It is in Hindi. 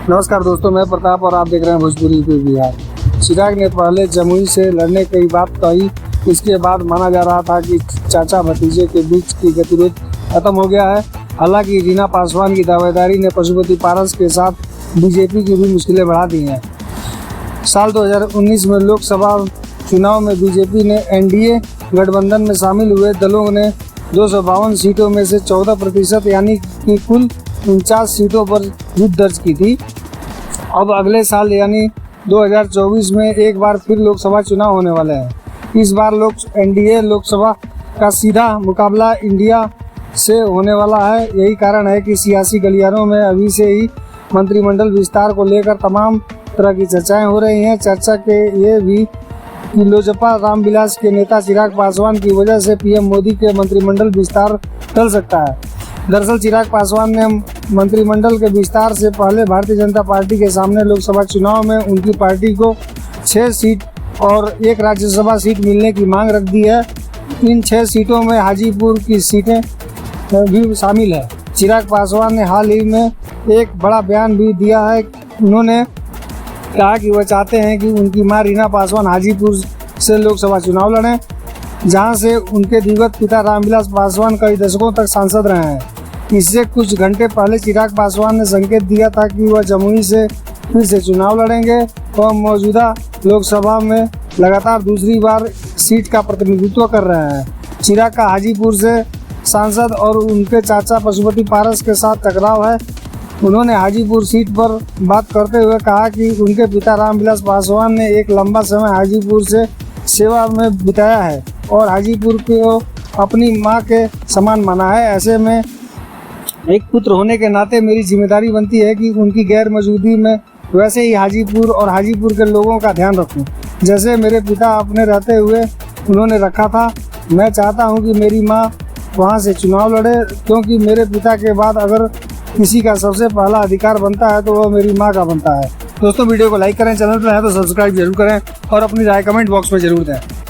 नमस्कार दोस्तों, मैं प्रताप और आप देख रहे हैं भोजपुरी पे बिहार। चिराग ने पहले जमुई से लड़ने की बात कही। इसके बाद माना जा रहा था कि चाचा भतीजे के बीच की गतिरोध खत्म हो गया है। हालांकि रीना पासवान की दावेदारी ने पशुपति पारस के साथ बीजेपी की भी मुश्किलें बढ़ा दी हैं। साल 2019 में लोकसभा चुनाव में बीजेपी ने एनडीए गठबंधन में शामिल हुए दलों ने 252 सीटों में से 14% यानी कि कुल 49 सीटों पर जीत दर्ज की थी। अब अगले साल यानी 2024 में एक बार फिर लोकसभा चुनाव होने वाले हैं। इस बार एनडीए लोकसभा का सीधा मुकाबला इंडिया से होने वाला है। यही कारण है कि सियासी गलियारों में अभी से ही मंत्रिमंडल विस्तार को लेकर तमाम तरह की चर्चाएं हो रही हैं। चर्चा के ये भी कि लोजपा रामविलास के नेता चिराग पासवान की वजह से पीएम मोदी के मंत्रिमंडल विस्तार टल सकता है। दरअसल चिराग पासवान ने मंत्रिमंडल के विस्तार से पहले भारतीय जनता पार्टी के सामने लोकसभा चुनाव में उनकी पार्टी को 6 सीट और 1 राज्यसभा सीट मिलने की मांग रख दी है। इन 6 सीटों में हाजीपुर की सीटें भी शामिल है। चिराग पासवान ने हाल ही में एक बड़ा बयान भी दिया है। उन्होंने कहा कि वह चाहते हैं कि उनकी मां रीना पासवान हाजीपुर से लोकसभा चुनाव लड़ें, जहां से उनके दिवंगत पिता रामविलास पासवान कई दशकों तक सांसद रहे हैं। इससे कुछ घंटे पहले चिराग पासवान ने संकेत दिया था कि वह जमुई से फिर से चुनाव लड़ेंगे। वह मौजूदा लोकसभा में लगातार दूसरी बार सीट का प्रतिनिधित्व कर रहे हैं। चिराग का हाजीपुर से सांसद और उनके चाचा पशुपति पारस के साथ टकराव है। उन्होंने हाजीपुर सीट पर बात करते हुए कहा कि उनके पिता रामविलास पासवान ने एक लंबा समय हाजीपुर से सेवा में बिताया है और हाजीपुर को अपनी मां के समान माना है। ऐसे में एक पुत्र होने के नाते मेरी जिम्मेदारी बनती है कि उनकी गैर मौजूदगी में वैसे ही हाजीपुर और हाजीपुर के लोगों का ध्यान रखूं, जैसे मेरे पिता अपने रहते हुए उन्होंने रखा था। मैं चाहता हूं कि मेरी मां वहां से चुनाव लड़े, क्योंकि मेरे पिता के बाद अगर किसी का सबसे पहला अधिकार बनता है तो वह मेरी मां का बनता है। दोस्तों, वीडियो को लाइक करें, चैनल पर है तो सब्सक्राइब जरूर करें और अपनी राय कमेंट बॉक्स में जरूर दें।